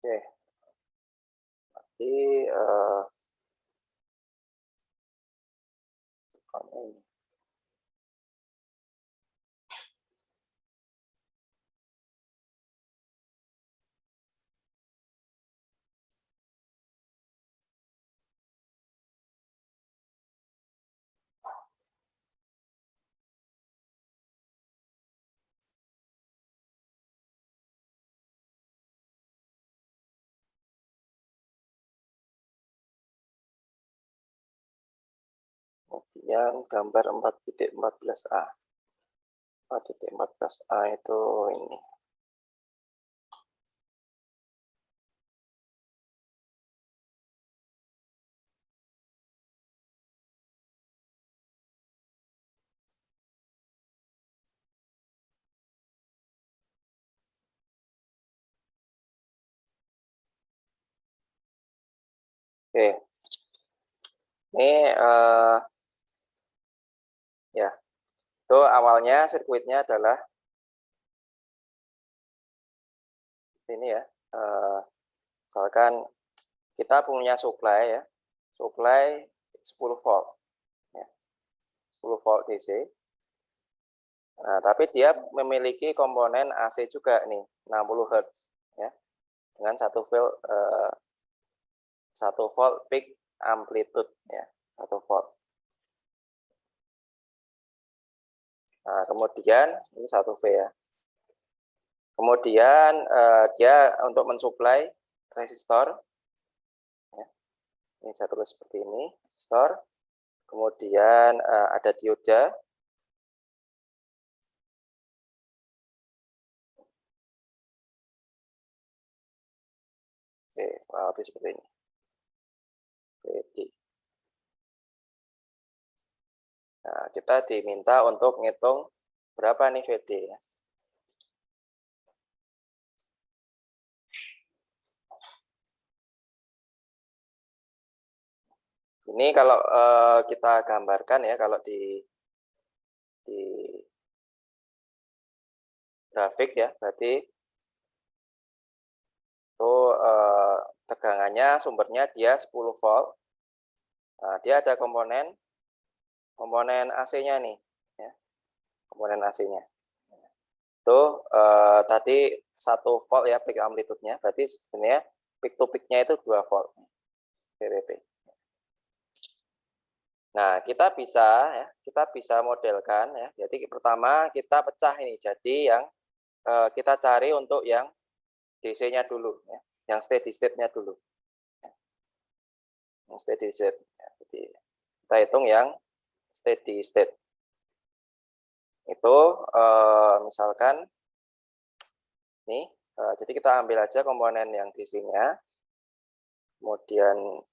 Oke. Jadi ini. Kemudian gambar 4.14a. 4.14a itu ini. Oke. Ini ya. Itu awalnya sirkuitnya adalah ini ya. Misalkan kita punya supply ya. Supply 10 volt. Ya. 10 volt DC. Nah, tapi dia memiliki komponen AC juga nih, 60 Hz ya. Dengan 1 volt peak amplitude ya, 1 volt. Nah, kemudian ini 1 V ya. Kemudian dia untuk mensuplai resistor ya. Ini saya tulis seperti ini, resistor. Kemudian ada dioda. Oke, lebih seperti ini. VD. Nah, kita diminta untuk ngitung berapa nih VD ya. Ini kalau kita gambarkan ya, kalau di grafik ya, berarti itu tegangannya sumbernya dia 10 volt. Nah, dia ada komponen AC-nya nih ya. Komponen AC-nya. Itu tadi 1 volt ya peak amplitude-nya, berarti sebenarnya peak to peak-nya itu 2 volt PWP. Nah, kita bisa modelkan ya. Jadi pertama kita pecah ini. Jadi yang kita cari untuk yang DC-nya dulu ya, yang steady state-nya dulu. Yang steady state. Ya, jadi kita hitung yang steady state. Itu misalkan nih, jadi kita ambil aja komponen yang DC-nya. Kemudian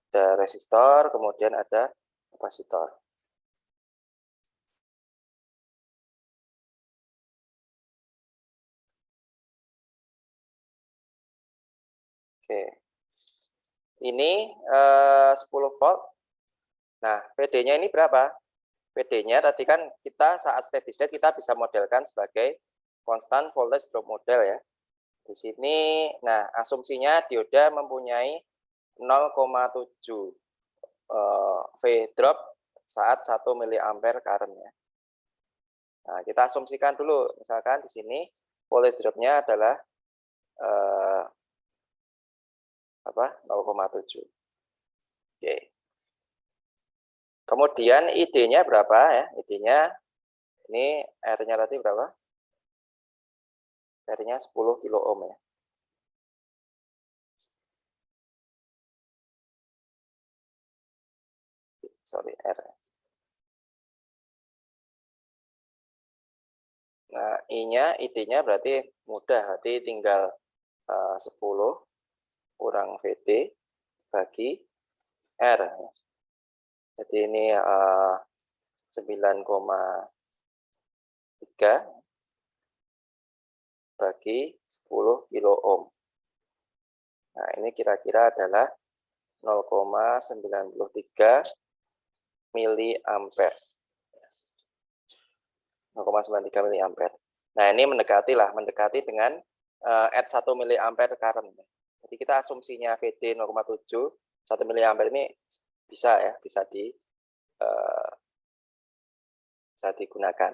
ada resistor, kemudian ada kapasitor. Oke. Ini 10 volt. Nah, PD-nya ini berapa? PD-nya tadi kan kita saat steady state kita bisa modelkan sebagai constant voltage drop model ya. Di sini, nah asumsinya dioda mempunyai 0,7 V drop saat 1 mA current ya. Nah, kita asumsikan dulu, misalkan di sini voltage drop-nya adalah 0,7. Oke. Kemudian ID-nya berapa ya? ID-nya ini R-nya tadi berapa? R-nya 10 kilo ohm ya. Sorry, R. Nah, I-nya, ID-nya berarti mudah, berarti tinggal 10 kurang VD bagi R. Jadi ini 9,3 bagi 10 kilo ohm. Nah, ini kira-kira adalah 0,93 miliampere. 0,93 miliampere. Nah, ini mendekati dengan add 1 miliampere current. Jadi kita asumsinya VD 0,7, 1 miliampere ini bisa ya, bisa digunakan.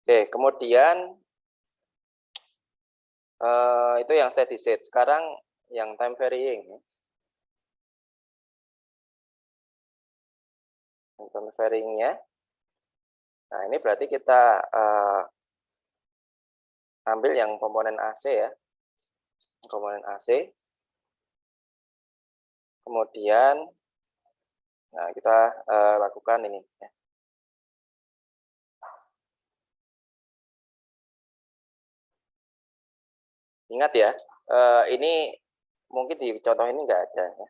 Oke, kemudian itu yang steady state. Sekarang yang time varying. Time varying-nya. Nah, ini berarti kita ambil yang komponen AC ya. Komponen AC. Kemudian nah kita lakukan ini ya. Ingat ya, ini mungkin di contoh ini enggak ada ya.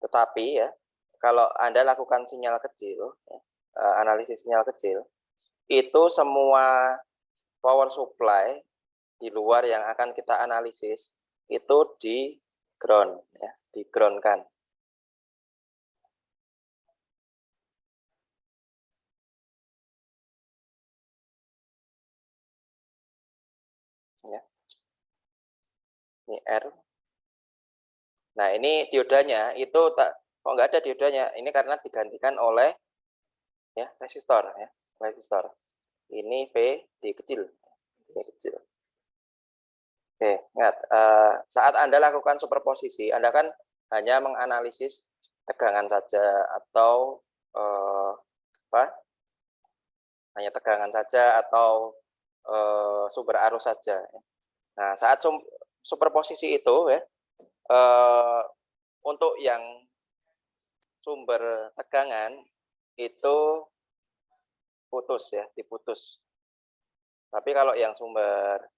Tetapi ya, kalau Anda lakukan sinyal kecil, ya, analisis sinyal kecil, itu semua power supply di luar yang akan kita analisis itu di ground, ya, di ground-kan. Ya. Ini R. Nah, ini diodanya itu kok nggak ada diodanya, ini karena digantikan oleh ya resistor ya, resistor. Ini V di kecil. V kecil. Oke, ingat saat Anda lakukan superposisi, Anda kan hanya menganalisis tegangan saja atau hanya tegangan saja atau sumber arus saja. Nah, saat superposisi itu ya, untuk yang sumber tegangan itu putus ya, diputus. Tapi kalau yang sumber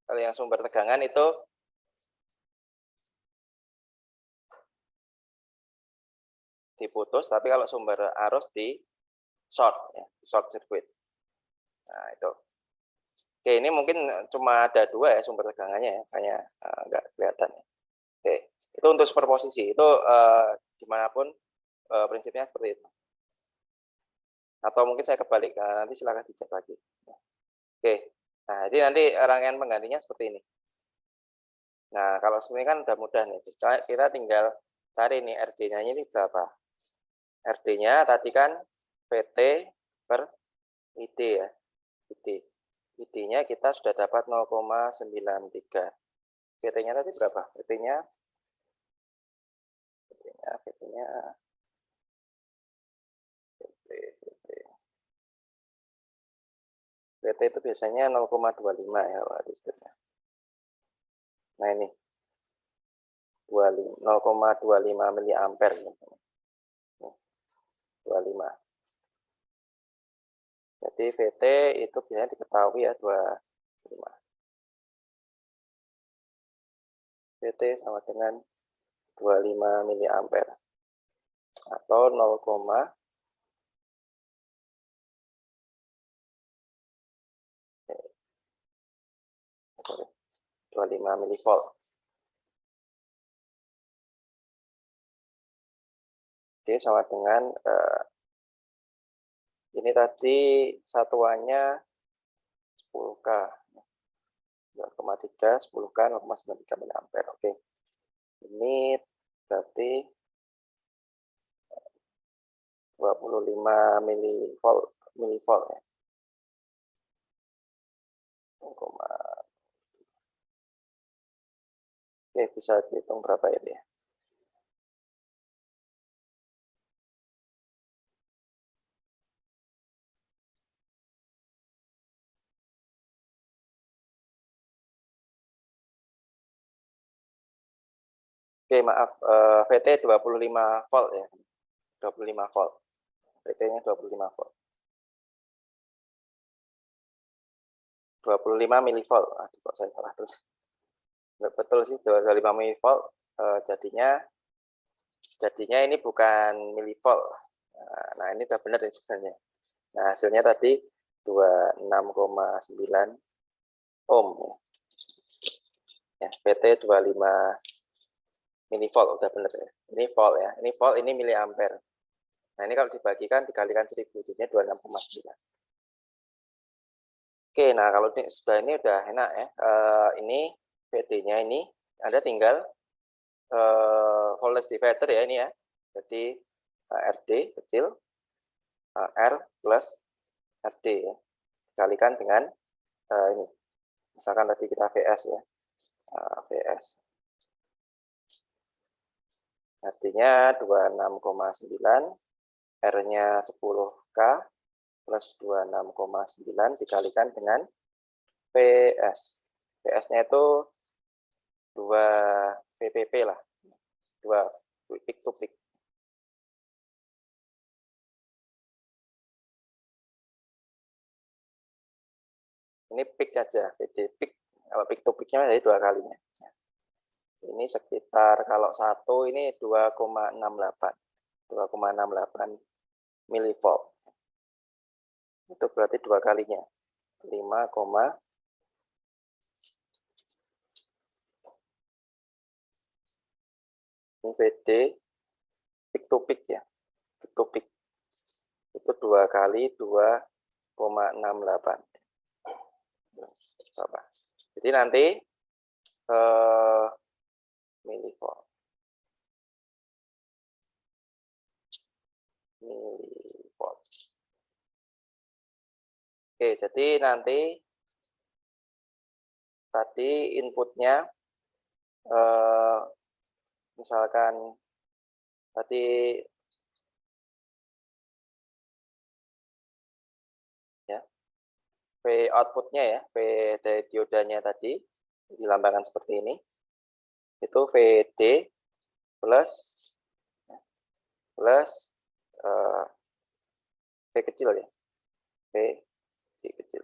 kalau yang sumber tegangan itu diputus, tapi kalau sumber arus di short ya, short circuit. Nah, itu. Oke, ini mungkin cuma ada 2 ya sumber tegangannya ya, kayaknya nggak kelihatan. Oke, itu untuk superposisi. Itu dimanapun prinsipnya seperti itu. Atau mungkin saya kebalik, nanti silakan dicek lagi. Oke, nah jadi nanti rangkaian penggantinya seperti ini. Nah, kalau sebenarnya kan udah mudah nih, kita tinggal cari nih RD-nya ini berapa. RD-nya tadi kan VT per ID ya, ID. ID-nya kita sudah dapat 0,93. VT-nya tadi berapa? VT-nya VT itu biasanya 0,25 ya Pak listriknya. Nah ini 0,25 miliampere. 25. Jadi VT itu biasanya diketahui ya 25. VT sama dengan 25 miliampere atau 0,25 milivolt. Oke, sama dengan ini tadi satuannya 10K. 0,3, 10K, 0,93 miliampere. Oke. Ini berarti 25 milivolt ya. Oke, bisa dihitung berapa ini ya. Oke, maaf, VT 25 volt ya. 25 volt. VT-nya 25 volt. 25 milivolt. Aduh, kok saya salah terus. Nggak betul sih, 25 milivolt. Jadinya ini bukan milivolt. Nah, ini udah benar sebenarnya. Nah, hasilnya tadi 26,9 ohm. Ya, VT 25 Milivolt, udah bener ya. Ini volt ya. Ini volt, ini miliampere. Nah, ini kalau dibagikan dikalikan 1000, jadinya 26,9. Oke, nah kalau sudah ini udah enak ya. Ini VD-nya ini Anda tinggal voltage divider ya ini ya. Jadi RD kecil R plus RD ya. Dikalikan dengan ini. Misalkan tadi kita VS ya. VS. Artinya 26,9, R-nya 10K plus 26,9 dikalikan dengan PS. PS-nya itu 2 VPP lah. 2 peak to peak. Ini peak aja, PD peak. Kalau peak to peak-nya jadi 2 kalinya. Ini sekitar kalau 1 ini 2,68. 2,68 milivolt. Itu berarti 2 kalinya. 5, ini PD peak to peak ya. Peak to peak. Itu 2 kali 2,68. Jadi nanti milivolt. Oke, jadi nanti tadi inputnya misalkan tadi ya V outputnya ya, V dari diodanya tadi dilambangkan seperti ini, itu VD plus V kecil ya, V kecil.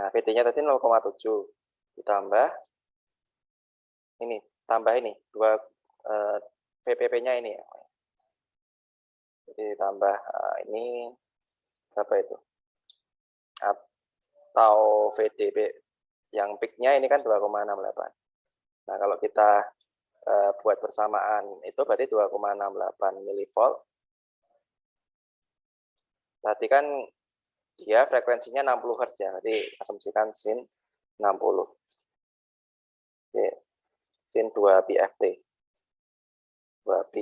Nah, VD-nya tadi 0,7 ditambah ini, tambah ini 2 VPP-nya ini ya. Jadi tambah ini berapa itu? Atau VDB yang peak-nya ini kan 2,68. Nah, kalau kita buat bersamaan itu berarti 2,68 milivolt. Berarti kan dia frekuensinya 60 Hz ya. Jadi asumsikan sin 60. Oke. Sin 2 BFT. 2 B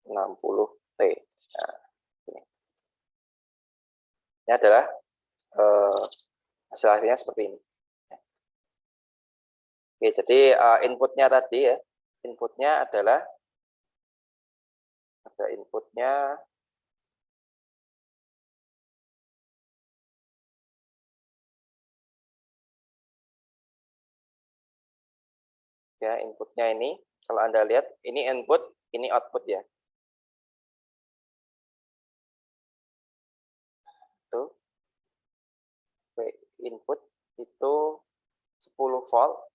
60T. Nah, ini adalah hasil akhirnya seperti ini. Oke, jadi inputnya tadi ya, inputnya adalah ada inputnya ya, inputnya ini kalau Anda lihat ini input, ini output ya. Tuh. Input itu 10 volt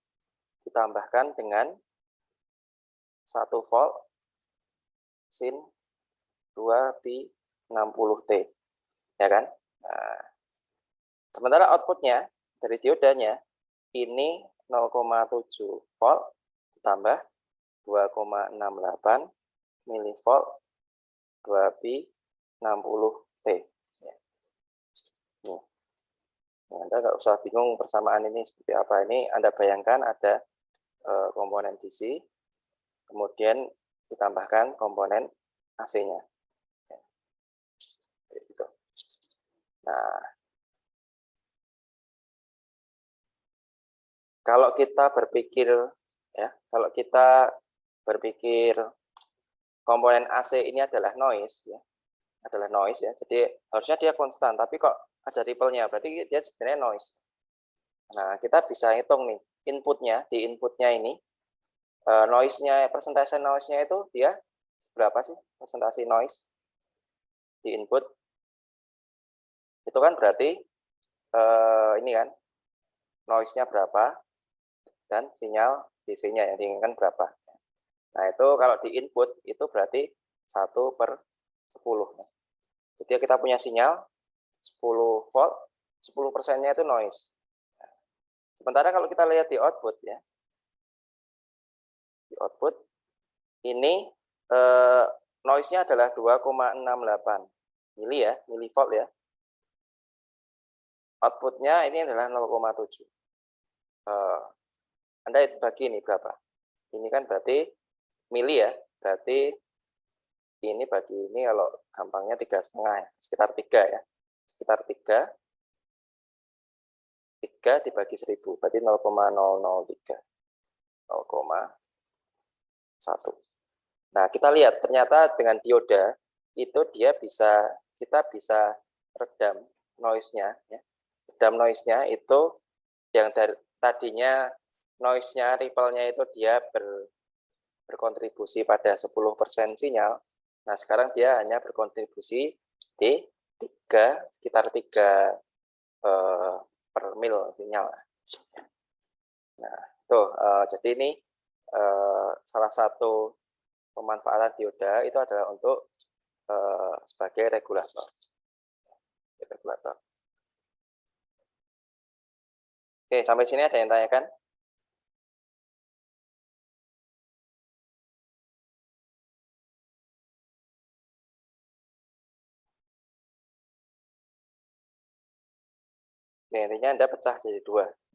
ditambahkan dengan 1 volt sin 2 pi 60T, ya kan? Nah, sementara outputnya dari diodanya ini 0,7 volt ditambah 2,68 milivolt 2 pi 60T. Ya. Nih. Nah, Anda nggak usah bingung persamaan ini seperti apa. Ini Anda bayangkan ada komponen DC, kemudian ditambahkan komponen AC-nya. Gitu. Nah, kalau kita berpikir ya, kalau kita berpikir komponen AC ini adalah noise ya, Jadi harusnya dia konstan, tapi kok ada ripple-nya, berarti dia sebenarnya noise. Nah, kita bisa hitung nih inputnya, di inputnya ini noise-nya, persentase noise-nya itu dia berapa sih persentase noise di input? Itu kan berarti ini kan noise-nya berapa dan sinyal DC-nya yang diinginkan berapa. Nah, itu kalau di input itu berarti 1/10. Jadi kita punya sinyal 10 volt, 10%-nya itu noise. Sementara kalau kita lihat di output ya, di output ini noise-nya adalah 2,68 mili ya, milivolt ya. Outputnya ini adalah 0,7. Anda bagi ini berapa? Ini kan berarti mili ya, berarti ini bagi ini kalau gampangnya 3,5 ya, sekitar 3 ya, sekitar 3 dibagi 1000, berarti 0,003, 0,1. Nah, kita lihat ternyata dengan dioda itu kita bisa redam noise-nya ya. Redam noise-nya itu yang tadinya noise-nya, ripple-nya itu dia berkontribusi pada 10% sinyal. Nah, sekarang dia hanya berkontribusi di sekitar 3 per mil sinyal. Nah, tuh jadi ini salah satu pemanfaatan dioda itu adalah untuk sebagai regulator. Oke, sampai sini ada yang tanyakan? Oke, intinya Anda pecah jadi 2.